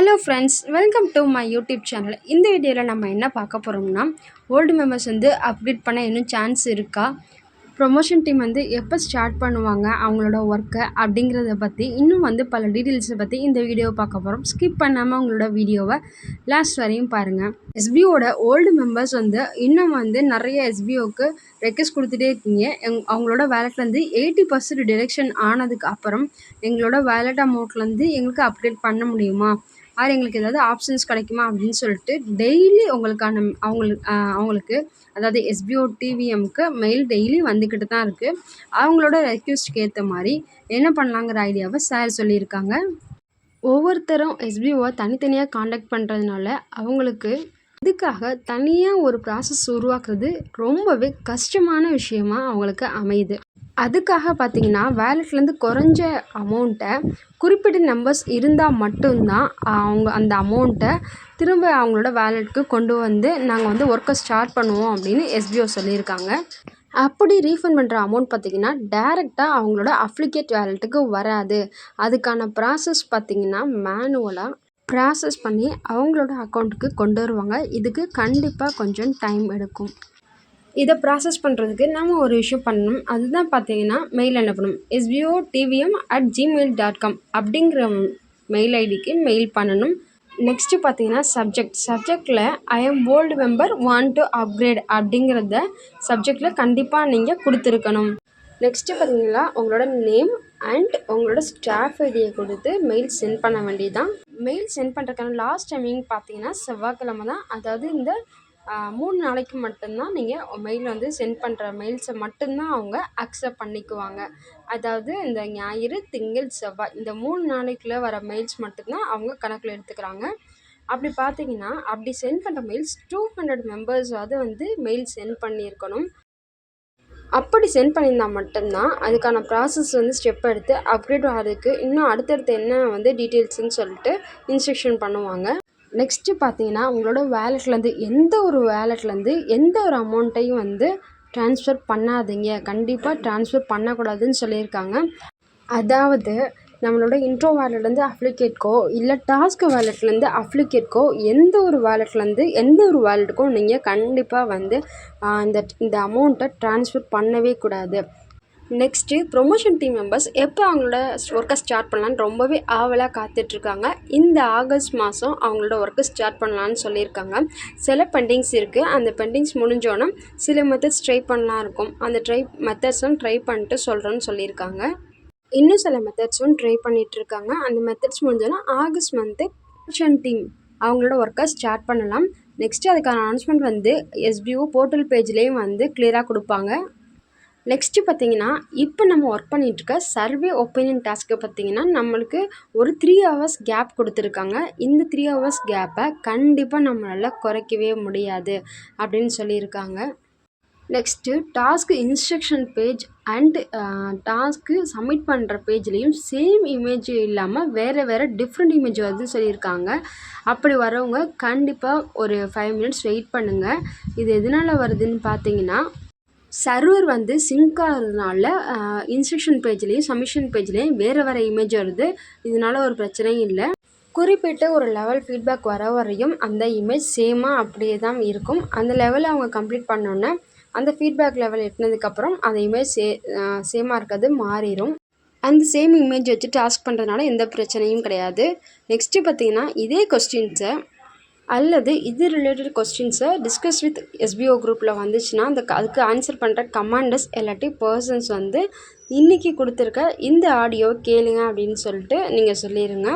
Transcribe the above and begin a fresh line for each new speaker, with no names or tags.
Hello friends, welcome to my YouTube channel. இந்த வீடியோவில் நம்ம என்ன பார்க்க போகிறோம்னா, ஓல்டு மெம்பர்ஸ் அப்டேட் பண்ண இன்னும் சான்ஸ் இருக்கா, ப்ரொமோஷன் டீம் எப்போ ஸ்டார்ட் பண்ணுவாங்க அவங்களோட ஒர்க்கை அப்படிங்கிறத பற்றி இன்னும் பல டீட்டெயில்ஸை பற்றி இந்த வீடியோவை பார்க்க போகிறோம். ஸ்கிப் பண்ணாமல் அவங்களோட வீடியோவை லாஸ்ட் வரையும் பாருங்கள். எஸ்பிஓட ஓல்டு மெம்பர்ஸ் இன்னும் நிறைய எஸ்பிஓக்கு ரெக்வெஸ்ட் கொடுத்துட்டே இருக்கீங்க. அவங்களோட வேலட்லேருந்து 80% டிடெக்ஷன் ஆனதுக்கு அப்புறம் எங்களோட வேலட் அமௌண்ட்லேருந்து எங்களுக்கு அப்டேட் பண்ண முடியுமா, ஆர் எங்களுக்கு ஏதாவது ஆப்ஷன்ஸ் கிடைக்குமா அப்படின்னு சொல்லிட்டு டெய்லி அவங்களுக்கு அதாவது எஸ்பிஓ டிவிஎம்க்கு மெயில் டெய்லி வந்துக்கிட்டு தான் இருக்குது. அவங்களோட ரெக்வெஸ்ட்டுக்கு ஏற்ற மாதிரி என்ன பண்ணலாங்கிற ஐடியாவை சார் சொல்லியிருக்காங்க. ஒவ்வொருத்தரும் எஸ்பிஓவை தனித்தனியாக காண்டாக்ட் பண்ணுறதுனால அவங்களுக்கு இதுக்காக தனியாக ஒரு ப்ராசஸ் உருவாக்குறது ரொம்பவே கஷ்டமான விஷயமா அவங்களுக்கு அமையுது. அதுக்காக பார்த்திங்கன்னா வேலட்லேருந்து குறைஞ்ச அமௌண்ட்டை குறிப்பிட்ட நம்பர்ஸ் இருந்தால் மட்டும்தான் அவங்க அந்த அமௌண்ட்டை திரும்ப அவங்களோட வேலெட்டுக்கு கொண்டு நாங்கள் ஒர்க்கை ஸ்டார்ட் பண்ணுவோம் அப்படின்னு எஸ்பிஓ சொல்லியிருக்காங்க. அப்படி ரீஃபண்ட் பண்ணுற அமௌண்ட் பார்த்திங்கன்னா டைரெக்டாக அவங்களோட அப்ளிகேட் வேலெட்டுக்கு வராது. அதுக்கான ப்ராசஸ் பார்த்திங்கன்னா மேனுவலாக ப்ராசஸ் பண்ணி அவங்களோட அக்கௌண்ட்டுக்கு கொண்டு வருவாங்க. இதுக்கு கண்டிப்பாக கொஞ்சம் டைம் எடுக்கும். இதை ப்ராசஸ் பண்ணுறதுக்கு நம்ம ஒரு விஷயம் பண்ணணும். அதுதான் பார்த்திங்கன்னா மெயில் அனுப்பணும். sbotvom@gmail.com அப்படிங்கிற மெயில் ஐடிக்கு மெயில் பண்ணணும். நெக்ஸ்ட்டு பார்த்திங்கன்னா சப்ஜெக்டில் I am old member want to upgrade அப்படிங்கிறத சப்ஜெக்டில் கண்டிப்பாக நீங்கள் கொடுத்துருக்கணும். நெக்ஸ்ட்டு பார்த்திங்கன்னா உங்களோட நேம் அண்ட் உங்களோட ஸ்டாஃப் ஐடியை கொடுத்து மெயில் சென்ட் பண்ண வேண்டியதுதான். மெயில் சென்ட் பண்ணுறதுக்கான லாஸ்ட் டைமிங் பார்த்திங்கன்னா செவ்வாய்க்கிழமை தான். அதாவது இந்த 3 நாளைக்கு மட்டும்தான் நீங்கள் மெயில் சென்ட் பண்ணுற மெயில்ஸை மட்டும்தான் அவங்க அக்செப்ட் பண்ணிக்குவாங்க. அதாவது இந்த ஞாயிறு, திங்கள், செவ்வாய் இந்த 3 நாளைக்குள்ளே வர மெயில்ஸ் மட்டும்தான் அவங்க கணக்கில் எடுத்துக்கிறாங்க. அப்படி பார்த்தீங்கன்னா அப்படி சென்ட் பண்ணுற மெயில்ஸ் 200 மெம்பர்ஸாவது மெயில் சென்ட் பண்ணியிருக்கணும். அப்படி சென்ட் பண்ணியிருந்தால் மட்டும்தான் அதுக்கான ப்ராசஸ் ஸ்டெப் எடுத்து அப்கிரேட் ஆகிறதுக்கு இன்னும் அடுத்தடுத்து என்ன டீட்டெயில்ஸ்ன்னு சொல்லிட்டு இன்ஸ்ட்ரக்ஷன் பண்ணுவாங்க. நெக்ஸ்ட்டு பார்த்தீங்கன்னா உங்களோட வேலட்லேருந்து எந்த ஒரு அமௌண்ட்டையும் ட்ரான்ஸ்ஃபர் பண்ணாதீங்க. கண்டிப்பாக ட்ரான்ஸ்ஃபர் பண்ணக்கூடாதுன்னு சொல்லியிருக்காங்க. அதாவது நம்மளோட இன்ட்ரோ வேலட்லேருந்து அப்ளிகேட்க்கோ இல்லை டாஸ்க் வேலட்லேருந்து அப்ளிகேட்க்கோ எந்த ஒரு வேலட்டுக்கும் நீங்கள் கண்டிப்பாக இந்த அமௌண்ட்டை ட்ரான்ஸ்ஃபர் பண்ணவே கூடாது. நெக்ஸ்ட்டு ப்ரொமோஷன் டீம் மெம்பர்ஸ் எப்போ அவங்களோட ஒர்க்கை ஸ்டார்ட் பண்ணலான்னு ரொம்பவே ஆவலாக காத்துட்ருக்காங்க. இந்த ஆகஸ்ட் மாதம் அவங்களோட ஒர்க்கை ஸ்டார்ட் பண்ணலான்னு சொல்லியிருக்காங்க. சில பெண்டிங்ஸ் இருக்குது. அந்த பெண்டிங்ஸ் முடிஞ்சோன்னா சில மெத்தட்ஸ் ட்ரை பண்ணலாம் இருக்கும். அந்த மெத்தட்ஸும் ட்ரை பண்ணிட்டு சொல்கிறேன்னு சொல்லியிருக்காங்க. இன்னும் சில மெத்தட்ஸும் ட்ரை பண்ணிகிட்ருக்காங்க. அந்த மெத்தட்ஸ் முடிஞ்சோன்னா ஆகஸ்ட் ப்ரொமோஷன் டீம் அவங்களோட ஒர்க்கை ஸ்டார்ட் பண்ணலாம். நெக்ஸ்ட்டு அதுக்கான அனௌன்ஸ்மெண்ட் எஸ்பிஓ போர்ட்டல் பேஜ்லேயும் கிளியராக கொடுப்பாங்க. நெக்ஸ்ட்டு பார்த்திங்கன்னா இப்போ நம்ம ஒர்க் பண்ணிகிட்ருக்க சர்வே ஒப்பீனியன் டாஸ்க்கை பார்த்திங்கன்னா நம்மளுக்கு ஒரு 3 ஹவர்ஸ் கேப் கொடுத்துருக்காங்க. இந்த 3 ஹவர்ஸ் கேப்பை கண்டிப்பாக நம்மளால் குறைக்கவே முடியாது அப்படின்னு சொல்லியிருக்காங்க. Next task instruction page and task submit பண்ணுற பேஜ்லேயும் சேம் இமேஜ் இல்லாமல் வேறு டிஃப்ரெண்ட் இமேஜ் சொல்லியிருக்காங்க. அப்படி வரவங்க கண்டிப்பாக ஒரு 5 மினிட்ஸ் வெயிட் பண்ணுங்கள். இது எதனால் வருதுன்னு பார்த்தீங்கன்னா சர்வர் சிங்க் ஆகிறதுனால இன்ஸ்ட்ரக்ஷன் பேஜ்லேயும் சப்மிஷன் பேஜ்லேயும் வேறு இமேஜ் வருது. இதனால் ஒரு பிரச்சனையும் இல்லை. குறிப்பிட்ட ஒரு லெவல் ஃபீட்பேக் வர வரையும் அந்த இமேஜ் சேமாக அப்படியே தான் இருக்கும். அந்த லெவலை அவங்க கம்ப்ளீட் பண்ணோன்னே அந்த ஃபீட்பேக் லெவல் எட்டினதுக்கப்புறம் அந்த இமேஜ் சேமாக இருக்கிறது மாறிடும். அந்த சேம் இமேஜ் வச்சு டாஸ்க் பண்ணுறதுனால எந்த பிரச்சனையும் கிடையாது. நெக்ஸ்ட்டு பார்த்திங்கன்னா இதே கொஸ்டின்ஸை அல்லது இது ரிலேட்டட் கொஸ்டின்ஸை டிஸ்கஸ் வித் எஸ்பிஓ குரூப்பில் வந்துச்சுன்னா அதுக்கு ஆன்சர் பண்ணுற கமாண்டர்ஸ் இல்லாட்டி பர்சன்ஸ் இன்றைக்கி கொடுத்துருக்க இந்த ஆடியோ கேளுங்க அப்படின்னு சொல்லிட்டு நீங்கள் சொல்லிடுங்க.